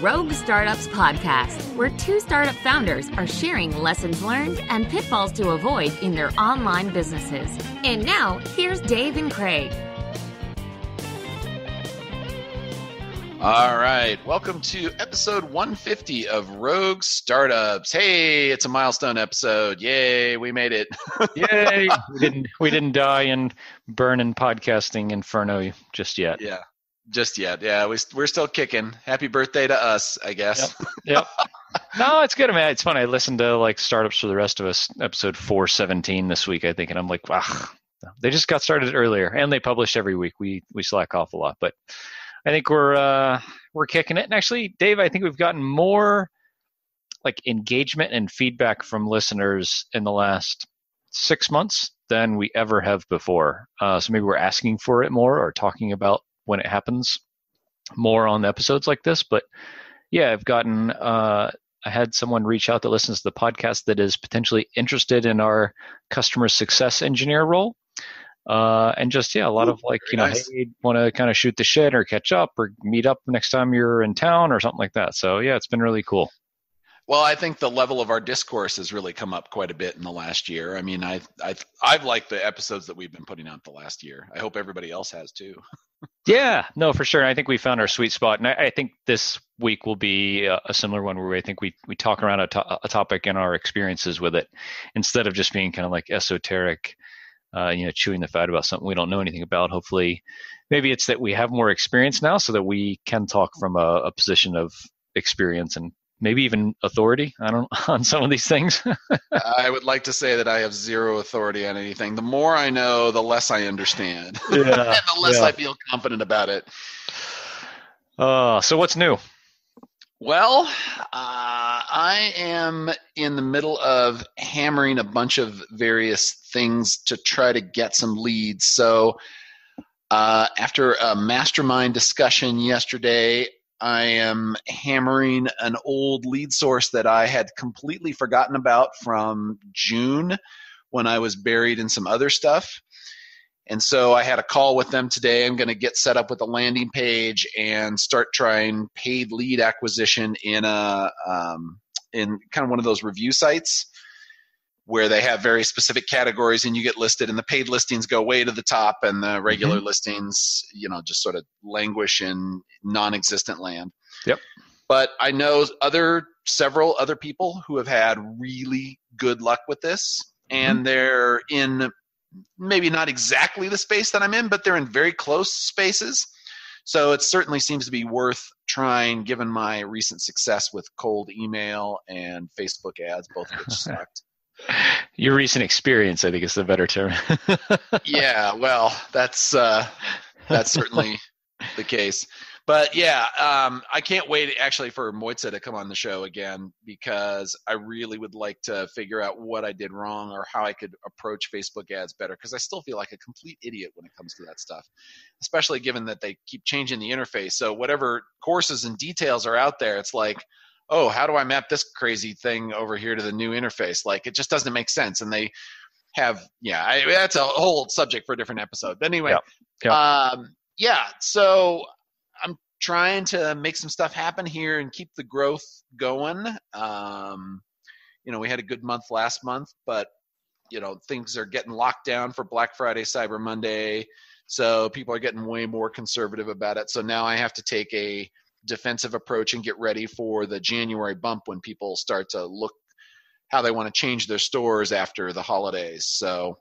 Rogue Startups podcast, where two startup founders are sharing lessons learned and pitfalls to avoid in their online businesses. And now, here's Dave and Craig. All right. Welcome to episode 150 of Rogue Startups. Hey, it's a milestone episode. Yay, we made it. Yay. We didn't die and burn in podcasting inferno just yet. Yeah, just yet. Yeah, we're still kicking. Happy birthday to us, I guess. Yep. No, it's good, man. It's fun. I listened to like Startups for the Rest of Us, episode 417 this week, I think, and I'm like, wow, they just got started earlier, and they publish every week. We slack off a lot, but I think we're kicking it. And actually, Dave, I think we've gotten more like engagement and feedback from listeners in the last 6 months than we ever have before. So maybe we're asking for it more or talking about when it happens more on episodes like this. But yeah, I had someone reach out that listens to the podcast that is potentially interested in our customer success engineer role. And just, a lot of like, nice. Hey, want to kind of shoot the shit or catch up or meet up next time you're in town or something like that. So yeah, it's been really cool. Well, I think the level of our discourse has really come up quite a bit in the last year. I mean, I've liked the episodes that we've been putting out the last year. I hope everybody else has too. Yeah, no, for sure. I think we found our sweet spot. And I think this week will be a similar one where I think we talk around a topic and our experiences with it instead of just being kind of like esoteric, chewing the fat about something we don't know anything about. Hopefully, maybe it's that we have more experience now so that we can talk from a position of experience and maybe even authority on some of these things. I would like to say that I have zero authority on anything. The more I know, the less I understand. Yeah, and the less I feel confident about it. So what's new? Well, I am in the middle of hammering a bunch of various things to try to get some leads. So after a mastermind discussion yesterday, I am hammering an old lead source that I had completely forgotten about from June when I was buried in some other stuff. And so I had a call with them today. I'm going to get set up with a landing page and start trying paid lead acquisition in kind of one of those review sites where they have very specific categories and you get listed, and the paid listings go way to the top and the regular listings, just sort of languish in non-existent land. Yep. But I know several other people who have had really good luck with this, and they're in maybe not exactly the space that I'm in, but they're in very close spaces. So it certainly seems to be worth trying given my recent success with cold email and Facebook ads, both of which sucked. Your recent experience, I think, is the better term. Yeah, well, that's certainly the case. But yeah, I can't wait actually for Moitza to come on the show again, because I really would like to figure out what I did wrong or how I could approach Facebook ads better, because I still feel like a complete idiot when it comes to that stuff, especially given that they keep changing the interface. So whatever courses and details are out there, it's like, oh, how do I map this crazy thing over here to the new interface? Like, it just doesn't make sense. And they have, that's a whole subject for a different episode. But anyway, so I'm trying to make some stuff happen here and keep the growth going. We had a good month last month, but, things are getting locked down for Black Friday, Cyber Monday. So people are getting way more conservative about it. So now I have to take a defensive approach and get ready for the January bump when people start to look how they want to change their stores after the holidays. So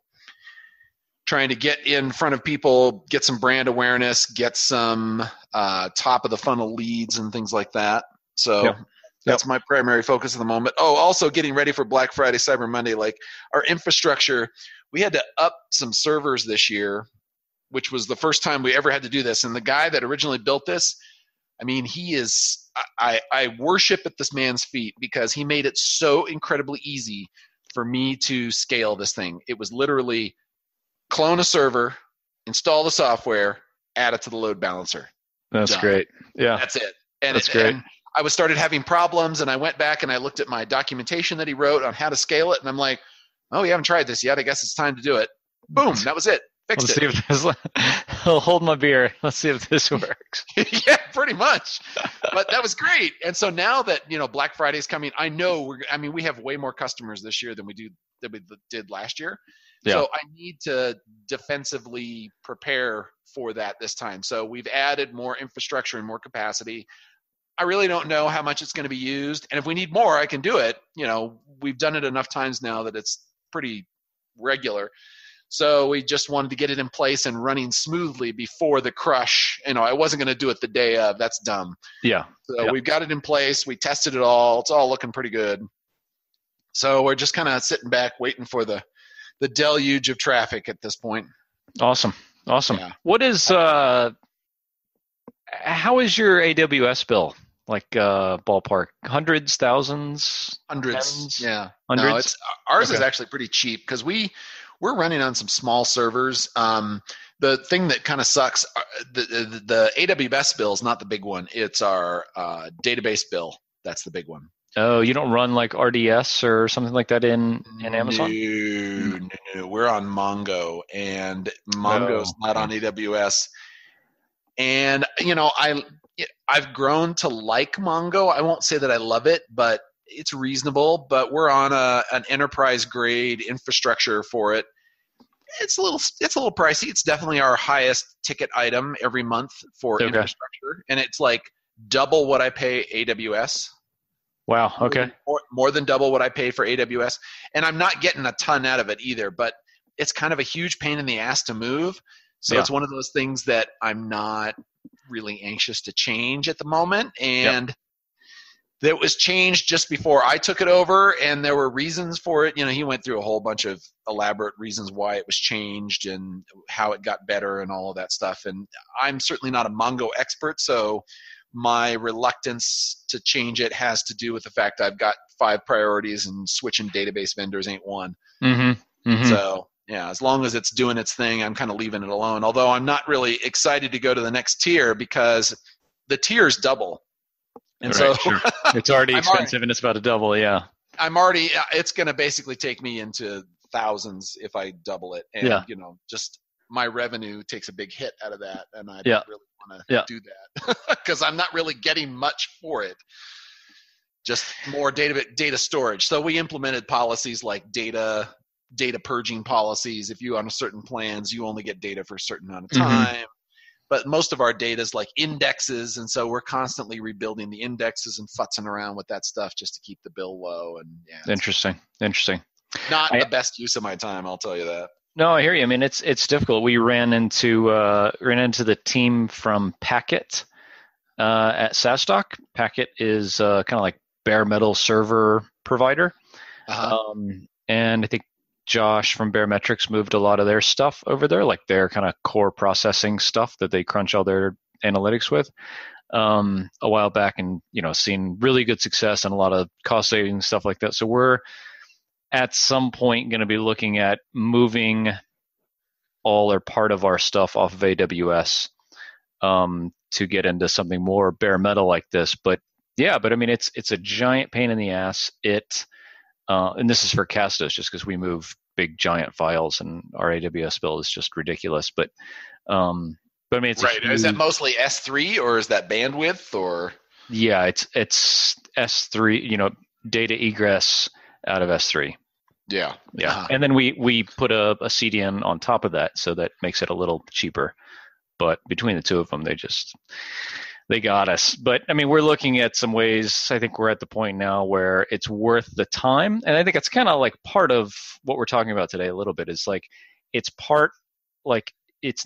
trying to get in front of people, get some brand awareness, get some top of the funnel leads and things like that. So that's my primary focus at the moment. Oh, also getting ready for Black Friday, Cyber Monday. Like our infrastructure, we had to up some servers this year, which was the first time we ever had to do this. And the guy that originally built this, I mean, I worship at this man's feet, because he made it so incredibly easy for me to scale this thing. It was literally clone a server, install the software, add it to the load balancer. That's Done. Great. Yeah. That's it. And That's great. And I started having problems, and I went back and I looked at my documentation that he wrote on how to scale it, and I'm like, oh, you haven't tried this yet. I guess it's time to do it. Boom. That was it. Fixed it. hold my beer. Let's see if this works. Yeah, pretty much. But that was great. And so now that, Black Friday is coming, I know we have way more customers this year than we did last year. Yeah. So I need to defensively prepare for that this time. So we've added more infrastructure and more capacity. I really don't know how much it's going to be used. And if we need more, I can do it. We've done it enough times now that it's pretty regular. So we just wanted to get it in place and running smoothly before the crush. I wasn't going to do it the day of. That's dumb. Yeah. So we've got it in place. We tested it all. It's all looking pretty good. So we're just kind of sitting back waiting for the deluge of traffic at this point. Awesome. Yeah. What is how is your AWS bill? Like ballpark, hundreds, thousands, hundreds. Tens? Yeah, hundreds. No, ours is actually pretty cheap because we're running on some small servers. The thing that kind of sucks, the AWS bill is not the big one. It's our database bill. That's the big one. Oh, you don't run like RDS or something like that in Amazon? No. We're on Mongo, and Mongo's not on AWS. And I've grown to like Mongo. I won't say that I love it, but it's reasonable. But we're on an enterprise grade infrastructure for it. It's a little pricey. It's definitely our highest ticket item every month for infrastructure, and it's like double what I pay AWS. Wow. Okay. More than double what I pay for AWS, and I'm not getting a ton out of it either. But it's kind of a huge pain in the ass to move. So it's one of those things that I'm not really anxious to change at the moment. And that was changed just before I took it over, and there were reasons for it. He went through a whole bunch of elaborate reasons why it was changed and how it got better and all of that stuff. And I'm certainly not a Mongo expert, so my reluctance to change it has to do with the fact I've got 5 priorities and switching database vendors ain't one. Mm-hmm. Mm-hmm. So yeah, as long as it's doing its thing, I'm kind of leaving it alone. Although I'm not really excited to go to the next tier because the tiers double. And sure. It's already expensive and it's about to double. Yeah. It's going to basically take me into thousands if I double it. And, just my revenue takes a big hit out of that. And I don't really want to do that because I'm not really getting much for it. Just more data storage. So we implemented policies like data purging policies. If you're on a certain plans, you only get data for a certain amount of time. Mm-hmm. But most of our data is like indexes, and so we're constantly rebuilding the indexes and futzing around with that stuff just to keep the bill low. And Interesting. Not the best use of my time, I'll tell you that. No, I hear you. I mean, it's difficult. We ran into the team from Packet at SaaS. Packet is kind of like bare metal server provider, and I think Josh from Barometrics moved a lot of their stuff over there, like their kind of core processing stuff that they crunch all their analytics with a while back, and seen really good success and a lot of cost saving stuff like that. So we're at some point going to be looking at moving all or part of our stuff off of AWS to get into something more bare metal like this. But I mean, it's a giant pain in the ass. And this is for Castos, just because we move big giant files, and our AWS bill is just ridiculous. But I mean, it's right. Is that mostly S3 or is that bandwidth or? Yeah, it's S3. Data egress out of S3. Yeah. And then we put a CDN on top of that, so that makes it a little cheaper. But between the two of them, they got us. But I mean, we're looking at some ways. I think we're at the point now where it's worth the time. And I think it's kind of like part of what we're talking about today a little bit is like, it's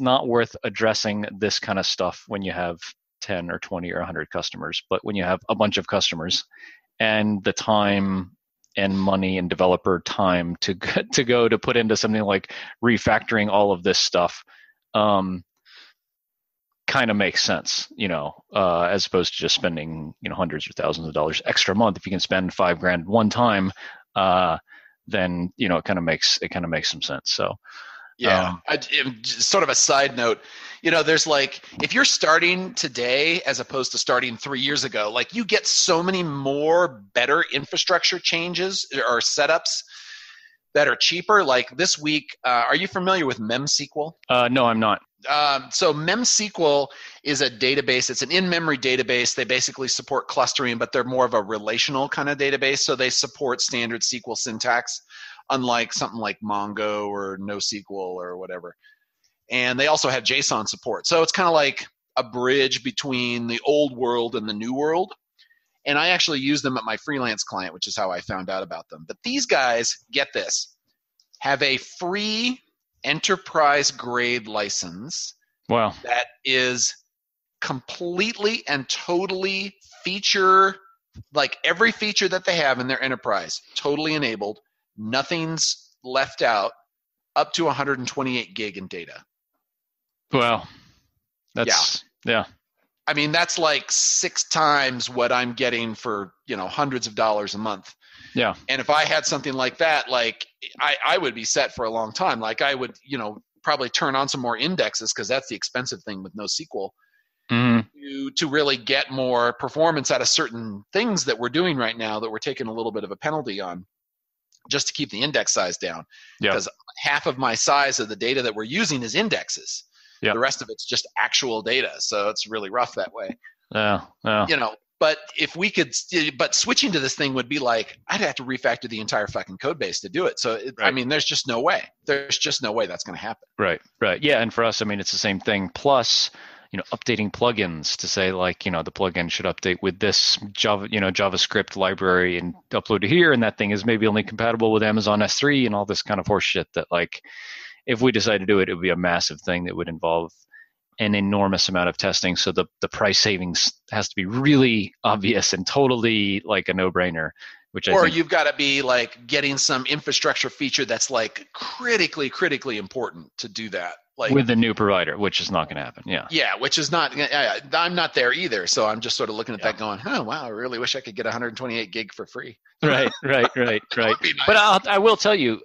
not worth addressing this kind of stuff when you have 10 or 20 or 100 customers. But when you have a bunch of customers and the time and money and developer time to go to put into something like refactoring all of this stuff, kind of makes sense, as opposed to just spending, hundreds or thousands of dollars extra a month. If you can spend $5,000 one time, then, it kind of makes some sense. So, sort of a side note, there's like, if you're starting today, as opposed to starting 3 years ago, like you get so many more better infrastructure changes or setups that are cheaper. Like this week, are you familiar with MemSQL? No, I'm not. So MemSQL is a database. It's an in-memory database. They basically support clustering, but they're more of a relational kind of database. So they support standard SQL syntax, unlike something like Mongo or NoSQL or whatever. And they also have JSON support. So it's kind of like a bridge between the old world and the new world. And I actually use them at my freelance client, which is how I found out about them. But these guys, get this, have a free enterprise grade license. Wow. That is completely and totally feature, like every feature that they have in their enterprise, totally enabled. Nothing's left out, up to 128 gig in data. Wow. Yeah. I mean, that's like 6 times what I'm getting for, hundreds of dollars a month. Yeah. And if I had something like that, like I would be set for a long time. Like I would, probably turn on some more indexes, because that's the expensive thing with NoSQL, to really get more performance out of certain things that we're doing right now that we're taking a little bit of a penalty on, just to keep the index size down. Because half of my size of the data that we're using is indexes. The rest of it's just actual data. So it's really rough that way. Yeah. But if we could, but switching to this thing would be like, I'd have to refactor the entire fucking code base to do it. So, I mean, there's just no way. There's just no way that's going to happen. Right. Yeah. And for us, I mean, it's the same thing. Plus, updating plugins to say like, the plugin should update with this JavaScript library and upload to here. And that thing is maybe only compatible with Amazon S3 and all this kind of horse shit that, like, if we decide to do it, it would be a massive thing that would involve an enormous amount of testing. So the price savings has to be really obvious and totally like a no-brainer. Or you've got to be like getting some infrastructure feature that's like critically important to do that. Like with the new provider, which is not going to happen. Yeah, which is not. I'm not there either. So I'm just sort of looking at that, going, "Oh wow, I really wish I could get 128 gig for free." Right. Nice. But I will tell you,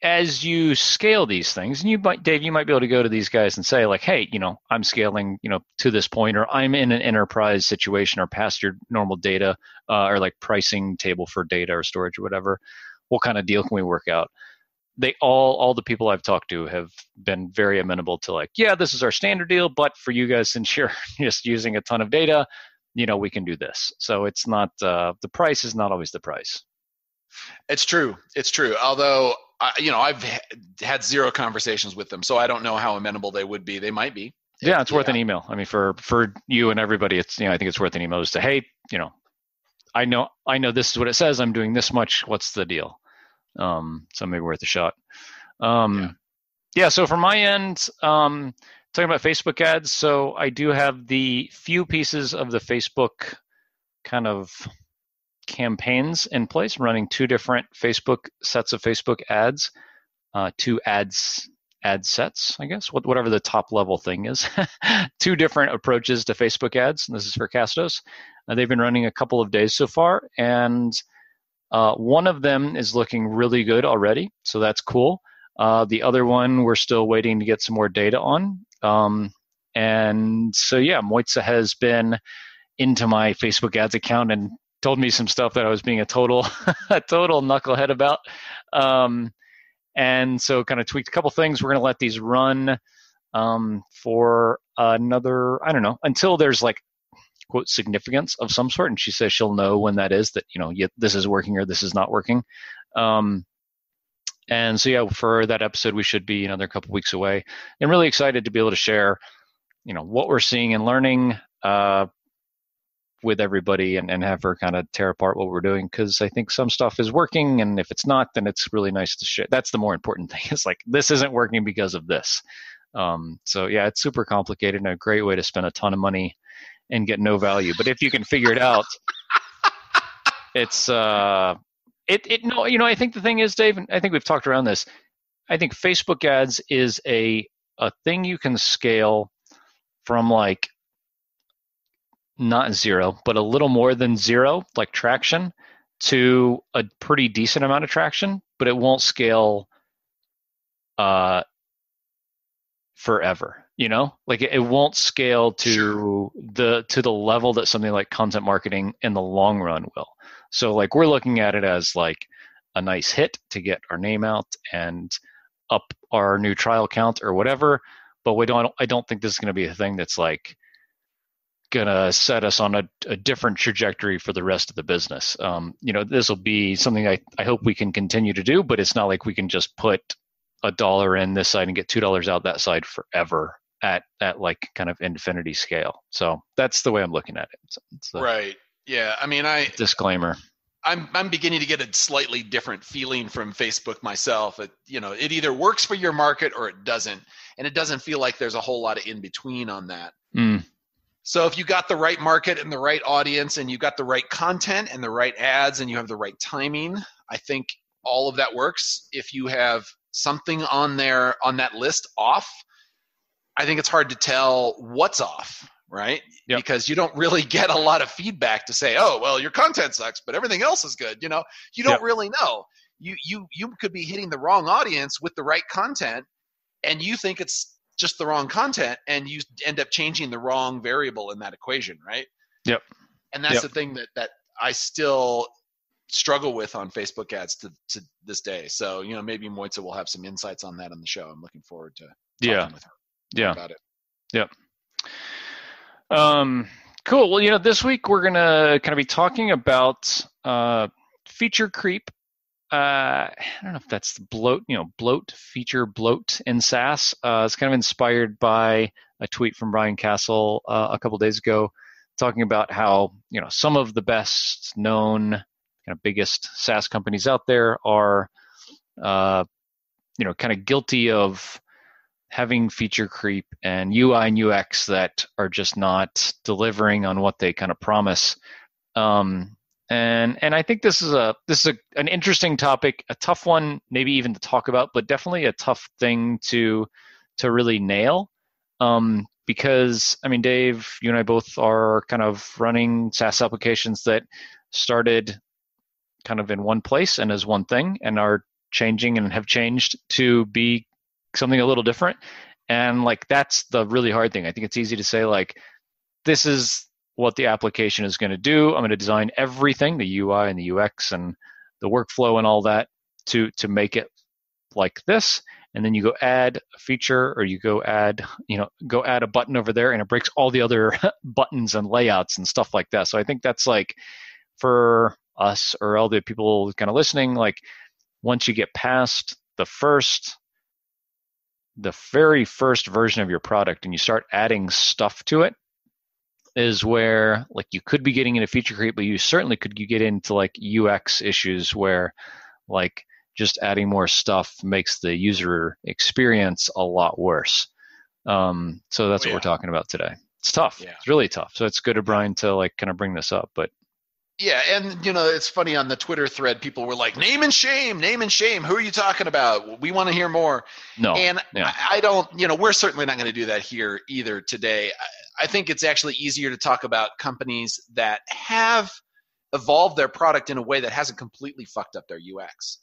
as you scale these things, and Dave, you might be able to go to these guys and say like, hey, I'm scaling, to this point, or I'm in an enterprise situation or past your normal data, or like pricing table for data or storage or whatever. What kind of deal can we work out? They all the people I've talked to have been very amenable to like, yeah, this is our standard deal, but for you guys, since you're just using a ton of data, we can do this. So it's not, the price is not always the price. It's true. Although, I've had 0 conversations with them, so I don't know how amenable they would be. They might be. Yeah, it's worth an email. I mean, for you and everybody, it's, I think it's worth an email to say, hey, I know this is what it says. I'm doing this much. What's the deal? So maybe worth a shot. So from my end, talking about Facebook ads. So I do have the few pieces of the Facebook kind of campaigns in place, running 2 different sets of Facebook ads, 2 ad sets, I guess, whatever the top level thing is. 2 different approaches to Facebook ads. This is for Castos. They've been running a couple of days so far, and one of them is looking really good already, so that's cool. The other one, we're still waiting to get some more data on. And so, Moitza has been into my Facebook ads account and told me some stuff that I was being a total knucklehead about. And so kind of tweaked a couple things. We're going to let these run for another, I don't know, until there's like, quote, significance of some sort. And she says she'll know when that is, that, this is working or this is not working. And so, for that episode, we should be another couple weeks away. I'm really excited to be able to share, what we're seeing and learning with everybody and have her kind of tear apart what we're doing, because I think some stuff is working, and if it's not, then it's really nice to share. That's the more important thing. It's like, this isn't working because of this. It's super complicated and a great way to spend a ton of money and get no value. But if you can figure it out, it's I think the thing is, Dave, and I think we've talked around this, I think Facebook ads is a thing you can scale from like not 0, but a little more than 0, like traction, to a pretty decent amount of traction, but it won't scale forever. Like it won't scale to the level that something like content marketing in the long run will. So like we're looking at it as like a nice hit to get our name out and up our new trial count or whatever. But I don't think this is going to be a thing that's like going to set us on a different trajectory for the rest of the business. This will be something I hope we can continue to do, but it's not like we can just put $1 in this side and get $2 out that side forever at like kind of infinity scale. So that's the way I'm looking at it. It's right. Yeah. I mean, disclaimer. I'm beginning to get a slightly different feeling from Facebook myself. It either works for your market or it doesn't. And it doesn't feel like there's a whole lot of in between on that. So if you got the right market and the right audience and you got the right content and the right ads and you have the right timing, I think all of that works. If you have something on that list off, I think it's hard to tell what's off, right? Yep. Because you don't really get a lot of feedback to say, oh, well, your content sucks, but everything else is good. You don't really know. You could be hitting the wrong audience with the right content and you think it's just the wrong content and you end up changing the wrong variable in that equation, right? Yep. And that's the thing that I still struggle with on Facebook ads to this day. So, maybe Moitza will have some insights on that on the show. I'm looking forward to talking with her about it. Yep. Cool. Well, this week we're going to kind of be talking about feature creep. I don't know if that's feature bloat in SaaS. It's kind of inspired by a tweet from Brian Castle a couple days ago talking about how, some of the best known kind of biggest SaaS companies out there are, kind of guilty of having feature creep and UI and UX that are just not delivering on what they kind of promise. And I think this is an interesting topic, a tough one, maybe even to talk about, but definitely a tough thing to really nail. Because I mean, Dave, you and I both are kind of running SaaS applications that started kind of in one place and as one thing and are changing and have changed to be something a little different. And like, that's the really hard thing. I think it's easy to say like, this is what the application is going to do. I'm going to design everything, the UI and the UX and the workflow and all that to make it like this. And then you go add a feature or you go add a button over there and it breaks all the other buttons and layouts and stuff like that. So I think that's like for us or all the people kind of listening, like once you get past the very first version of your product and you start adding stuff to it, is where like you could be getting into feature creep, but you certainly could get into like UX issues where like just adding more stuff makes the user experience a lot worse. So that's what we're talking about today. It's tough. Yeah. It's really tough. So it's good of Brian to like kind of bring this up, but yeah, and it's funny on the Twitter thread, people were like, name and shame. Who are you talking about? We want to hear more. No. And I don't, we're certainly not going to do that here either today. I think it's actually easier to talk about companies that have evolved their product in a way that hasn't completely fucked up their UX.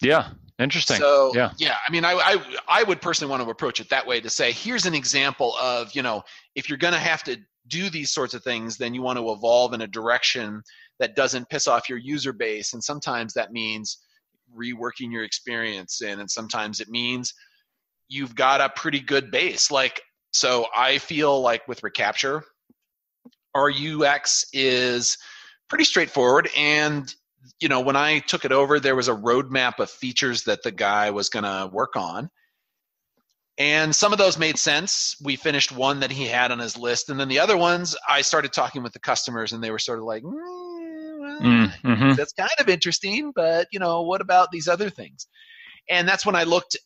Yeah, interesting. So, yeah, I mean, I would personally want to approach it that way to say, here's an example of, if you're going to have to do these sorts of things, then you want to evolve in a direction that doesn't piss off your user base. And sometimes that means reworking your experience. And sometimes it means you've got a pretty good base. So I feel like with Recapture, our UX is pretty straightforward. And, when I took it over, there was a roadmap of features that the guy was going to work on. And some of those made sense. We finished one that he had on his list. And then the other ones, I started talking with the customers and they were sort of like, that's kind of interesting, but what about these other things? And that's when I looked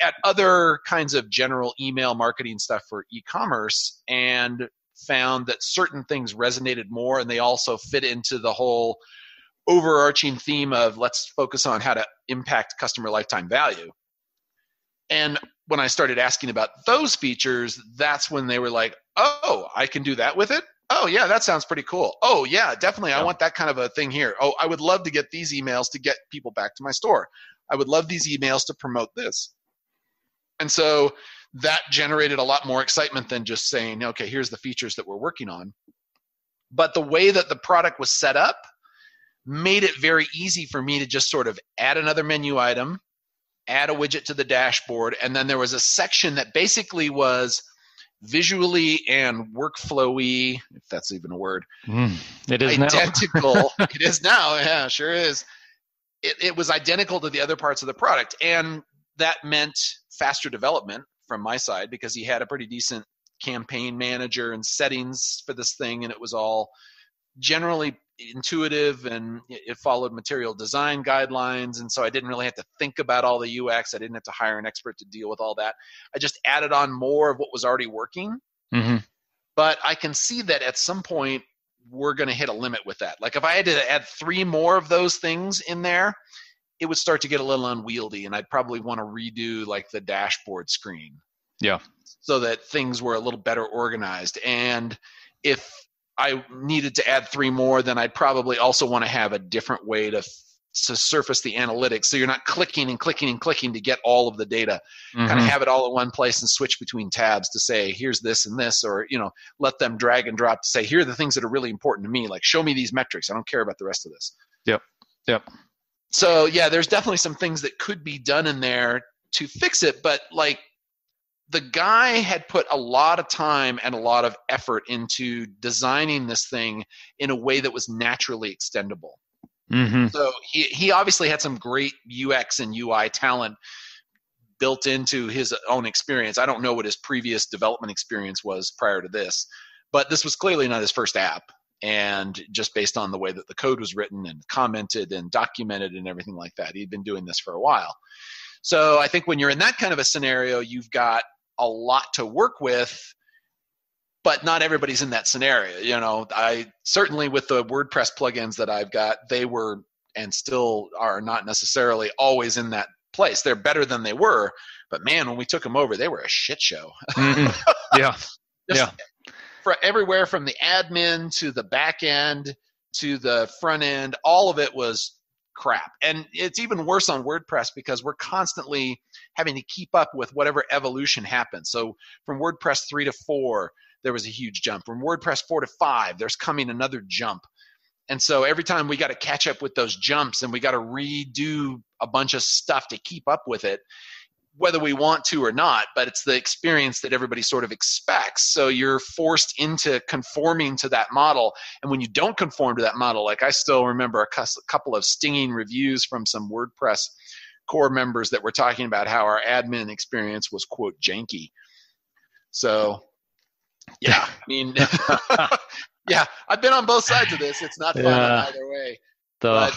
at other kinds of general email marketing stuff for e-commerce and found that certain things resonated more, and they also fit into the whole overarching theme of let's focus on how to impact customer lifetime value. And when I started asking about those features, that's when they were like, oh, I can do that with it? Oh, yeah, that sounds pretty cool. Oh, yeah, definitely. I want that kind of a thing here. Oh, I would love to get these emails to get people back to my store. I would love these emails to promote this. And so that generated a lot more excitement than just saying, okay, here's the features that we're working on. But the way that the product was set up made it very easy for me to just sort of add another menu item, add a widget to the dashboard, and then there was a section that basically was visually and workflowy, if that's even a word. It is identical. Now. It is now. Yeah, sure is. It was identical to the other parts of the product, and that meant faster development from my side because he had a pretty decent campaign manager and settings for this thing, and it was all generally intuitive, and it followed material design guidelines, and so I didn't really have to think about all the UX. I didn't have to hire an expert to deal with all that. I just added on more of what was already working. Mm-hmm. But I can see that at some point we're going to hit a limit with that. Like if I had to add 3 more of those things in there, it would start to get a little unwieldy, and I'd probably want to redo like the dashboard screen. Yeah. So that things were a little better organized. And if I needed to add 3 more, then I'd probably also want to have a different way to surface the analytics. So you're not clicking and clicking and clicking to get all of the data. Kind of have it all in one place and switch between tabs to say, here's this and this, or, let them drag and drop to say, here are the things that are really important to me. Like, show me these metrics. I don't care about the rest of this. Yep. So yeah, there's definitely some things that could be done in there to fix it. But like, the guy had put a lot of time and a lot of effort into designing this thing in a way that was naturally extendable. So he obviously had some great UX and UI talent built into his own experience. I don't know what his previous development experience was prior to this, but this was clearly not his first app. And just based on the way that the code was written and commented and documented and everything like that, he'd been doing this for a while. So I think when you're in that kind of a scenario, you've got a lot to work with, but not everybody's in that scenario. I certainly, with the WordPress plugins that I've got, they were and still are not necessarily always in that place. They're better than they were, but man, when we took them over, they were a shit show. Yeah. For everywhere from the admin to the back end to the front end, all of it was crap. And it's even worse on WordPress because we're constantly having to keep up with whatever evolution happens. So from WordPress 3 to 4, there was a huge jump. From WordPress 4 to 5, there's coming another jump. And so every time we got to catch up with those jumps and we got to redo a bunch of stuff to keep up with it, whether we want to or not, but it's the experience that everybody sort of expects. So you're forced into conforming to that model. And when you don't conform to that model, like I still remember a couple of stinging reviews from some WordPress core members that were talking about how our admin experience was, quote, janky. So, yeah, I mean, yeah, I've been on both sides of this. It's not fun either way. But,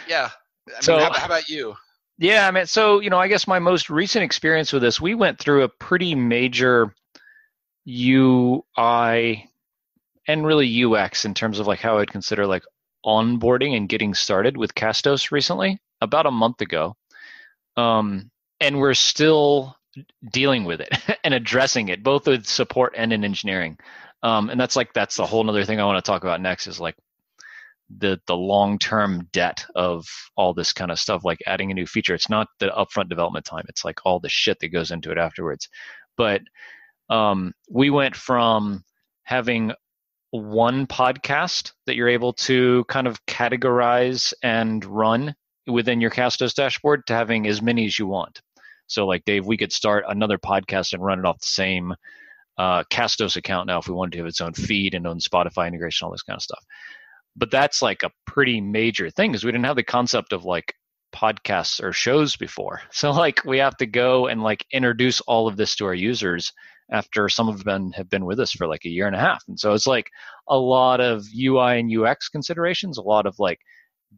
yeah, I mean, how about you? Yeah, I mean, so, I guess my most recent experience with this, we went through a pretty major UI and really UX in terms of like how I'd consider like onboarding and getting started with Castos recently, about a month ago. And we're still dealing with it and addressing it, both with support and in engineering. And that's the whole other thing I want to talk about next is like the long-term debt of all this kind of stuff, like adding a new feature. It's not the upfront development time. It's like all the shit that goes into it afterwards. But we went from having one podcast that you're able to kind of categorize and run within your Castos dashboard to having as many as you want. So like Dave, we could start another podcast and run it off the same Castos account now if we wanted to have its own feed and own Spotify integration, all this kind of stuff. But that's like a pretty major thing because we didn't have the concept of like podcasts or shows before. So like we have to go and like introduce all of this to our users after some of them have been with us for like a year and a half. And so it's like a lot of UI and UX considerations, a lot of like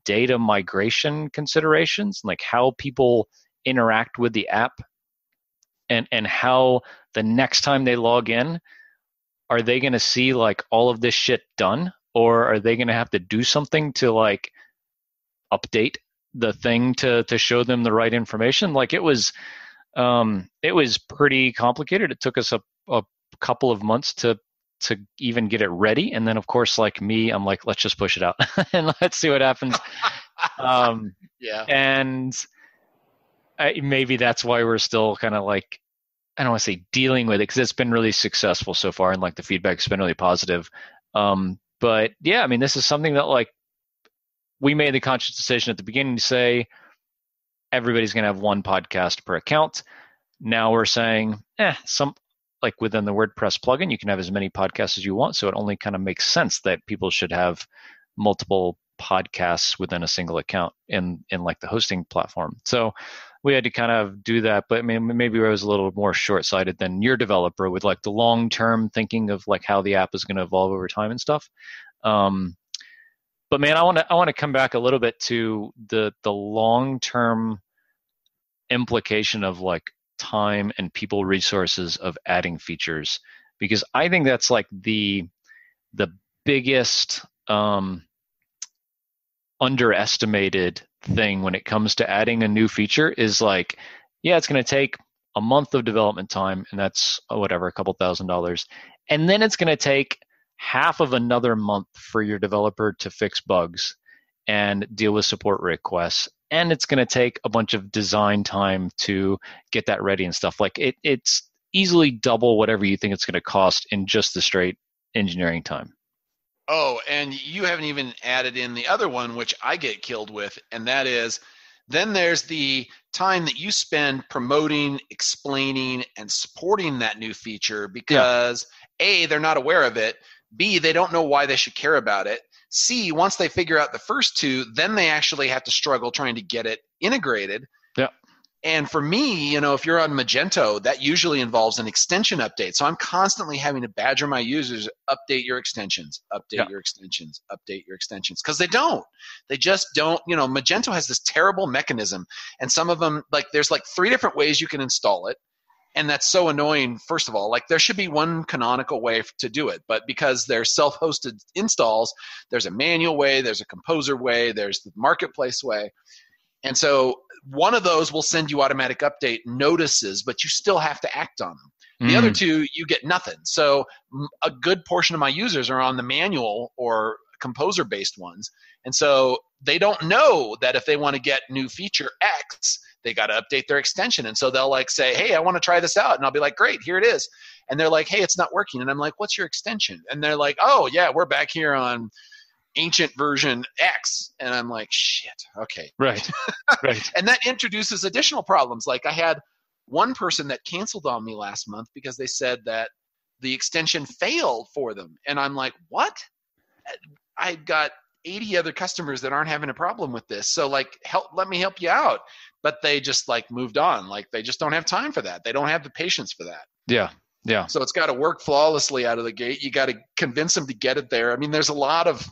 data migration considerations, like how people interact with the app and how the next time they log in, are they going to see like all of this shit done? Or are they going to have to do something to like update the thing to show them the right information? Like it was pretty complicated. It took us a couple of months to even get it ready. And then of course, like me, I'm like, let's just push it out and let's see what happens. Yeah. And maybe that's why we're still kind of like, I don't want to say dealing with it because it's been really successful so far and like the feedback's been really positive. But yeah, I mean, this is something that like we made the conscious decision at the beginning to say everybody's going to have one podcast per account. Now we're saying, like within the WordPress plugin, you can have as many podcasts as you want. So it only kind of makes sense that people should have multiple podcasts within a single account in like the hosting platform. So we had to kind of do that. But I mean, maybe I was a little more short-sighted than your developer with like the long-term thinking of like how the app is going to evolve over time and stuff. But man, I want to come back a little bit to the long-term implication of like time and people resources of adding features, because I think that's like the biggest underestimated thing when it comes to adding a new feature is like, yeah, it's going to take a month of development time, and that's whatever, a couple $1,000s, and then it's going to take half of another month for your developer to fix bugs and deal with support requests, and it's going to take a bunch of design time to get that ready and stuff. Like it's easily double whatever you think it's going to cost in just the straight engineering time. Oh, and you haven't even added in the other one, which I get killed with, and that is then there's the time that you spend promoting, explaining, and supporting that new feature because A, they're not aware of it, B, they don't know why they should care about it, C, once they figure out the first two, then they actually have to struggle trying to get it integrated. Yeah. And for me, if you're on Magento, that usually involves an extension update. So I'm constantly having to badger my users, update your extensions, update your extensions, update your extensions. Because they just don't, Magento has this terrible mechanism. And some of them, like there's like 3 different ways you can install it. And that's so annoying, first of all. Like there should be one canonical way to do it. But because they're self-hosted installs, there's a manual way, there's a composer way, there's the marketplace way. And so one of those will send you automatic update notices, but you still have to act on them. The other two, you get nothing. So a good portion of my users are on the manual or composer-based ones. And so they don't know that if they want to get new feature X, they got to update their extension. And so they'll like say, hey, I want to try this out. And I'll be like, great, here it is. And they're like, hey, it's not working. And I'm like, what's your extension? And they're like, oh, yeah, we're back here on ancient version X. And I'm like, shit, okay. Right. And that introduces additional problems. Like I had one person that canceled on me last month because they said that the extension failed for them. And I'm like, what? I've got 80 other customers that aren't having a problem with this. So like, let me help you out. But they just like moved on. Like they just don't have time for that. They don't have the patience for that. Yeah. So it's got to work flawlessly out of the gate. You got to convince them to get it there. I mean, there's a lot of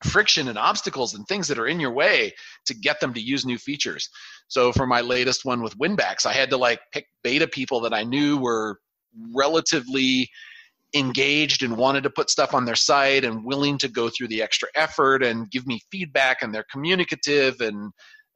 friction and obstacles and things that are in your way to get them to use new features. So for my latest one with Winbacks, I had to like pick beta people that I knew were relatively engaged and wanted to put stuff on their site and willing to go through the extra effort and give me feedback, and they're communicative, and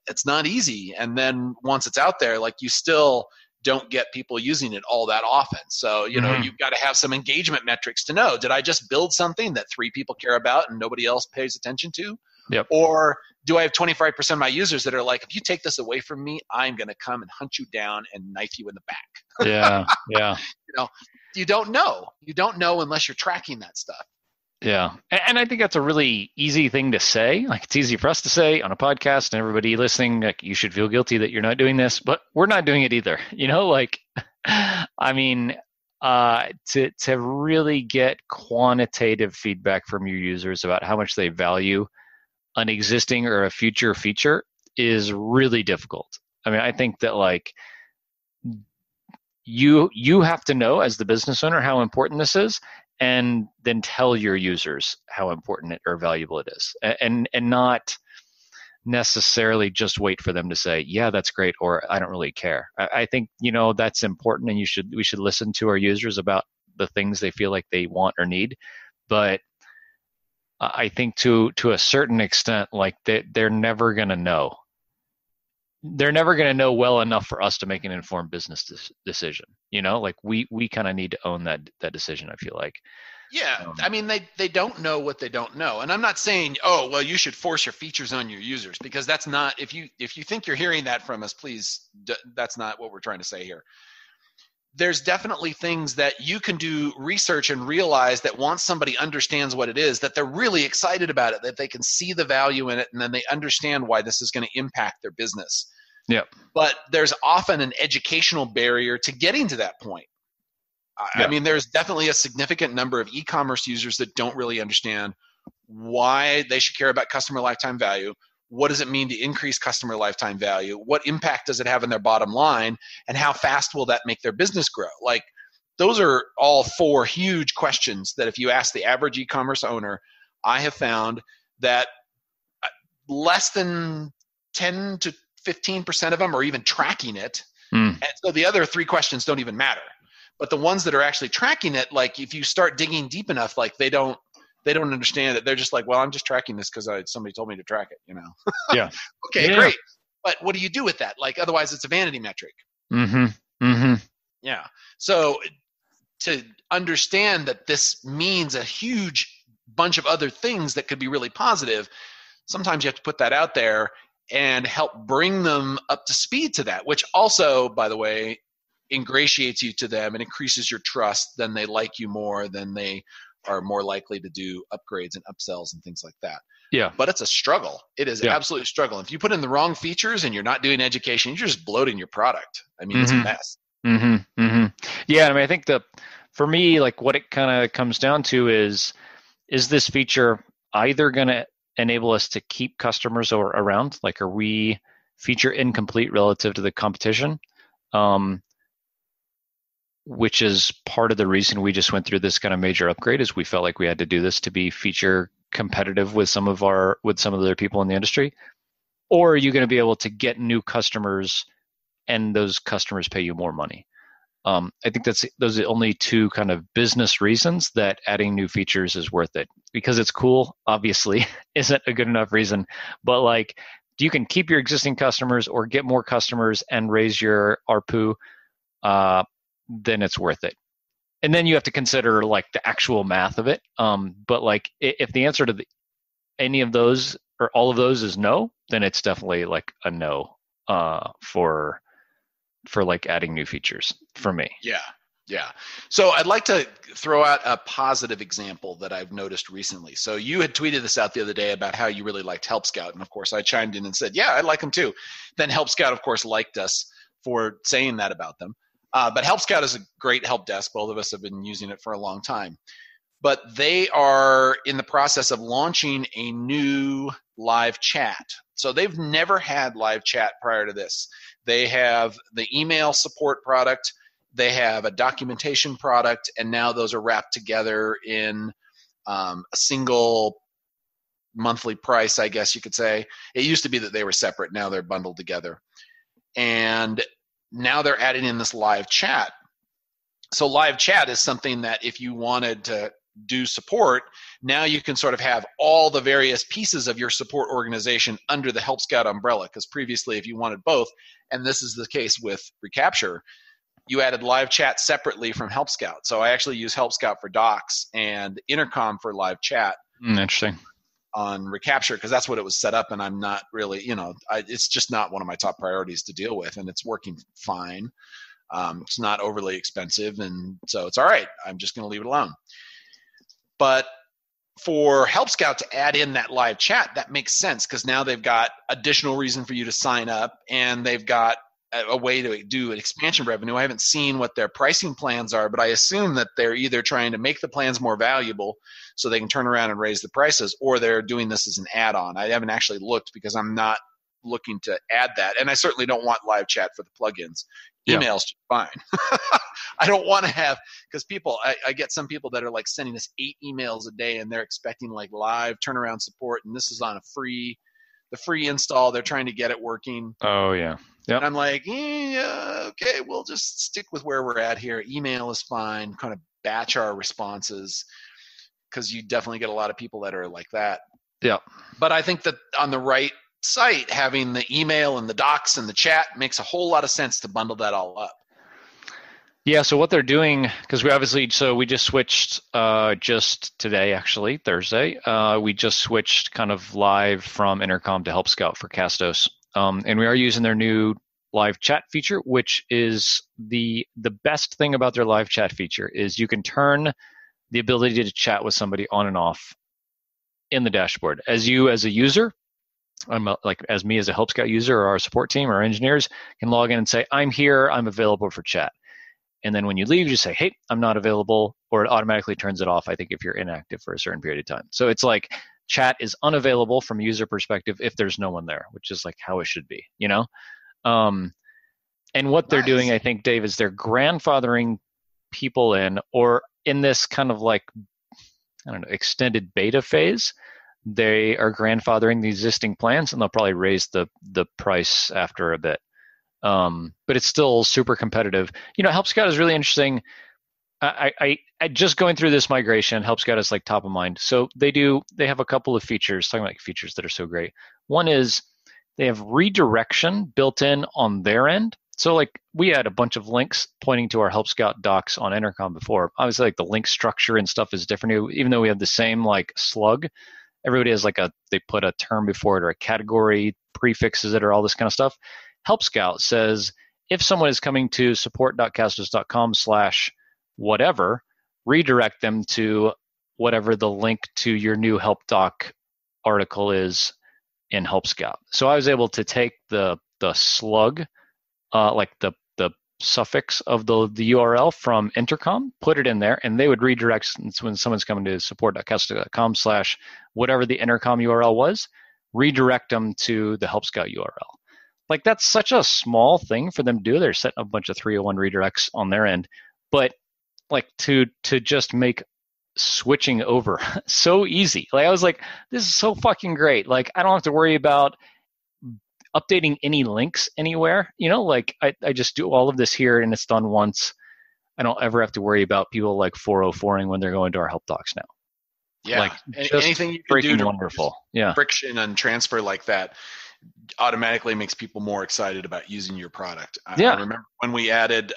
it's not easy. And then once it's out there, like you still don't get people using it all that often. So, you've got to have some engagement metrics to know, did I just build something that 3 people care about and nobody else pays attention to? Yep. Or do I have 25% of my users that are like, if you take this away from me, I'm going to come and hunt you down and knife you in the back. Yeah. You don't know. You don't know unless you're tracking that stuff. Yeah. And I think that's a really easy thing to say. Like it's easy for us to say on a podcast and everybody listening, like you should feel guilty that you're not doing this, but we're not doing it either. I mean, to really get quantitative feedback from your users about how much they value an existing or a future feature is really difficult. I mean, I think that like you have to know as the business owner how important this is, and then tell your users how important it or valuable it is, and not necessarily just wait for them to say, yeah, that's great, or I don't really care. I think, that's important, and we should listen to our users about the things they feel like they want or need. But I think to a certain extent, like they're never going to know. They're never going to know well enough for us to make an informed business decision. Like we kind of need to own that decision, I feel like. Yeah. I mean, they don't know what they don't know. And I'm not saying, oh, well, you should force your features on your users, because that's not, if you think you're hearing that from us, please, that's not what we're trying to say here. there's definitely things that you can do research and realize that once somebody understands what it is, that they're really excited about it, that they can see the value in it, and then they understand why this is going to impact their business. Yep. But there's often an educational barrier to getting to that point. I mean, there's definitely a significant number of e-commerce users that don't really understand why they should care about customer lifetime value. What does it mean to increase customer lifetime value? What impact does it have on their bottom line? And how fast will that make their business grow? Like, those are all 4 huge questions that if you ask the average e-commerce owner, I have found that less than 10 to 15% of them are even tracking it. And so the other 3 questions don't even matter. But the ones that are actually tracking it, like if you start digging deep enough, like they don't understand it. They're just like, well, I'm just tracking this because somebody told me to track it, you know? Yeah. Okay, great. But what do you do with that? Like, otherwise it's a vanity metric. Yeah. So to understand that this means a huge bunch of other things that could be really positive, sometimes you have to put that out there and help bring them up to speed to that, which also, by the way, ingratiates you to them and increases your trust. Then they like you more, then they are more likely to do upgrades and upsells and things like that. Yeah. But it's a struggle. It is absolutely a struggle. If you put in the wrong features and you're not doing education, you're just bloating your product. I mean, it's a mess. Yeah. I mean, I think for me, like what it kind of comes down to is this feature either going to enable us to keep customers around? Like, are we feature incomplete relative to the competition? Which is part of the reason we just went through this kind of major upgrade, is we felt like we had to do this to be feature competitive with some of the other people in the industry. Or are you going to be able to get new customers and those customers pay you more money? I think those are the only 2 kind of business reasons that adding new features is worth it. Because it's cool, obviously, isn't a good enough reason. But like, you can keep your existing customers or get more customers and raise your ARPU, then it's worth it. And then you have to consider like the actual math of it. But like, if the answer to any of those or all of those is no, then it's definitely like a no for like adding new features for me. Yeah. So I'd like to throw out a positive example that I've noticed recently. So you had tweeted this out the other day about how you really liked Help Scout. And of course I chimed in and said, yeah, I like them too. Then Help Scout, of course, liked us for saying that about them. But Help Scout is a great help desk. Both of us have been using it for a long time. But they are in the process of launching a new live chat. So they've never had live chat prior to this. They have the email support product. They have a documentation product. And now those are wrapped together in a single monthly price, I guess you could say. It used to be that they were separate. Now they're bundled together. And now they're adding in this live chat. So live chat is something that if you wanted to do support, now you can sort of have all the various pieces of your support organization under the Help Scout umbrella. Because previously, if you wanted both, and this is the case with Recapture, you added live chat separately from Help Scout. So I actually use Help Scout for docs and Intercom for live chat. Interesting. On Recapture, because that's what it was set up, and I'm not really, it's just not one of my top priorities to deal with, and it's working fine. It's not overly expensive, and so it's all right. I'm just going to leave it alone. But for Help Scout to add in that live chat, that makes sense, because now they've got additional reason for you to sign up, and they've got a way to do an expansion revenue. I haven't seen what their pricing plans are, but I assume that they're either trying to make the plans more valuable so they can turn around and raise the prices, or they're doing this as an add-on. I haven't actually looked because I'm not looking to add that. And I certainly don't want live chat for the plugins. Email's fine. I don't want to have, because I get some people that are like sending us 8 emails a day and they're expecting like live turnaround support. And this is on the free install. They're trying to get it working. Oh yeah. Yep. And I'm like, okay, we'll just stick with where we're at here. Email is fine. Kind of batch our responses, because you definitely get a lot of people that are like that. Yeah. But I think that on the right site, having the email and the docs and the chat makes a whole lot of sense to bundle that all up. Yeah, so what they're doing, because we just switched just today, actually, Thursday, we just switched kind of live from Intercom to Help Scout for Castos. And we are using their new live chat feature, which is the best thing about their live chat feature is you can turn the ability to chat with somebody on and off in the dashboard. As you as a user, as me as a Help Scout user or our support team or engineers can log in and say, I'm here, I'm available for chat. And then when you leave, you just say, hey, I'm not available, or it automatically turns it off, I think, if you're inactive for a certain period of time. So it's like chat is unavailable from a user perspective if there's no one there, which is like how it should be, you know? And what they're doing, I think, Dave, is they're grandfathering people in, or in this kind of like, I don't know, extended beta phase, they are grandfathering the existing plans, and they'll probably raise the price after a bit. But it's still super competitive. You know, Help Scout is really interesting. I just going through this migration, Help Scout is like top of mind. So they have a couple of features, talking about features that are so great. One is they have redirection built in on their end. So like we had a bunch of links pointing to our Help Scout docs on Intercom before. Obviously, like the link structure and stuff is different. Even though we have the same like slug, everybody has like they put a term before it or a category, prefixes it or all this kind of stuff. Help Scout says if someone is coming to support.castos.com/whatever, redirect them to whatever the link to your new Help Doc article is in Help Scout. So I was able to take the slug, like the suffix of the URL from Intercom, put it in there, and they would redirect when someone's coming to support.castos.com/whatever the Intercom URL was, redirect them to the Help Scout URL. Like that's such a small thing for them to do. They're setting up a bunch of 301 redirects on their end, but like to just make switching over so easy. Like I was like, this is so fucking great. Like I don't have to worry about updating any links anywhere. You know, like I just do all of this here and it's done once. I don't ever have to worry about people like 404ing when they're going to our help docs now. Yeah, like anything you can do to wonderful. Yeah, friction and transfer like that automatically makes people more excited about using your product. I remember when we added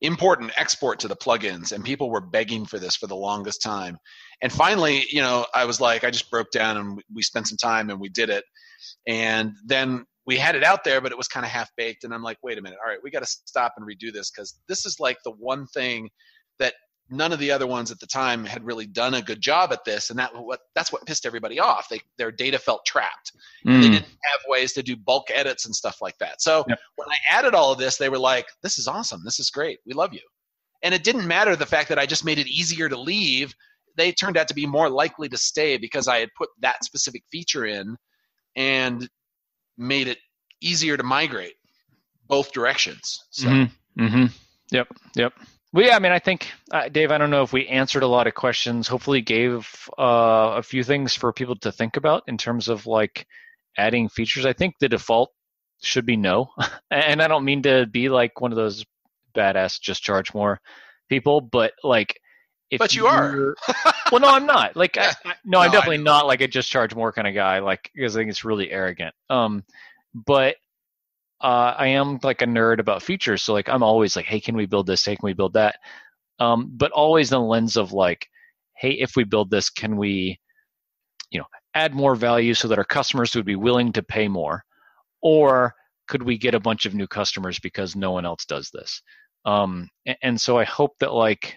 import and export to the plugins, and people were begging for this for the longest time. And finally, you know, I was like, I just broke down and we spent some time and we did it. And then we had it out there, but it was kind of half-baked. And I'm like, wait a minute. All right, we got to stop and redo this because this is like the one thing that none of the other ones at the time had really done a good job at this. And that's what pissed everybody off. Their data felt trapped. They didn't have ways to do bulk edits and stuff like that. So when I added all of this, they were like, this is awesome. This is great. We love you. And it didn't matter the fact that I just made it easier to leave. They turned out to be more likely to stay because I had put that specific feature in and made it easier to migrate both directions. So. Yep. Well, yeah, I mean, I think, Dave, I don't know if we answered a lot of questions. Hopefully gave a few things for people to think about in terms of like adding features. I think the default should be no. And I don't mean to be like one of those badass just charge more people, but like But you are. Well, no, I'm not. Like, no, I'm definitely not like a just charge more kind of guy. Like, because I think it's really arrogant. But I am like a nerd about features. So like, I'm always like, hey, can we build this? Hey, can we build that? But always in the lens of like, hey, if we build this, can we, add more value so that our customers would be willing to pay more? Or could we get a bunch of new customers because no one else does this? And so I hope that like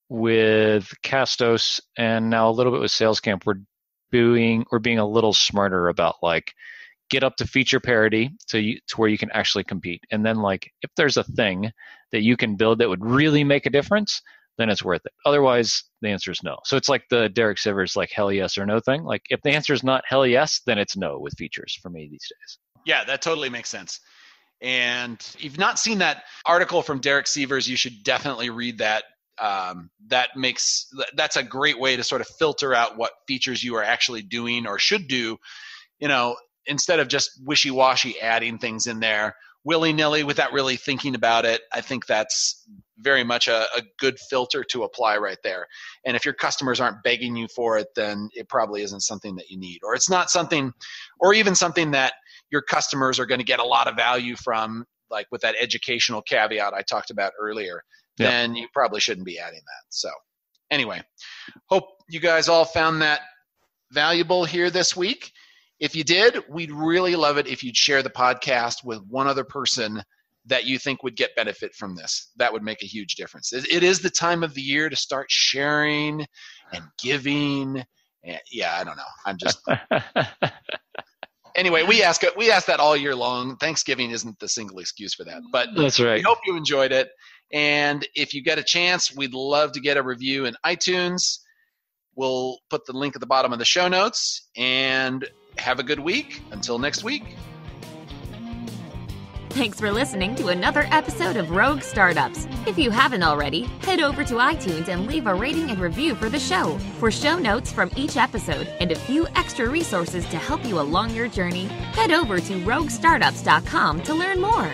with Castos and now a little bit with SalesCamp, we're being a little smarter about like get up to feature parity to where you can actually compete. And then like if there's a thing that you can build that would really make a difference, then it's worth it. Otherwise, the answer is no. So it's like the Derek Sivers like hell yes or no thing. Like if the answer is not hell yes, then it's no with features for me these days. Yeah, that totally makes sense. And if you've not seen that article from Derek Sivers, you should definitely read that. That's a great way to sort of filter out what features you are actually doing or should do, instead of just wishy-washy adding things in there willy-nilly without really thinking about it. I think that's very much a good filter to apply right there. And if your customers aren't begging you for it, then it probably isn't something that you need, or it's not something, or even something that your customers are going to get a lot of value from, like with that educational caveat I talked about earlier. Then you probably shouldn't be adding that. So anyway, hope you guys all found that valuable here this week. If you did, we'd really love it if you'd share the podcast with one other person that you think would get benefit from this. That would make a huge difference. It is the time of the year to start sharing and giving. And yeah, I don't know. I'm just anyway. We ask that all year long. Thanksgiving isn't the single excuse for that, but that's right. We hope you enjoyed it. And if you get a chance, we'd love to get a review in iTunes. We'll put the link at the bottom of the show notes. And have a good week. Until next week. Thanks for listening to another episode of Rogue Startups. If you haven't already, head over to iTunes and leave a rating and review for the show. For show notes from each episode and a few extra resources to help you along your journey, head over to roguestartups.com to learn more.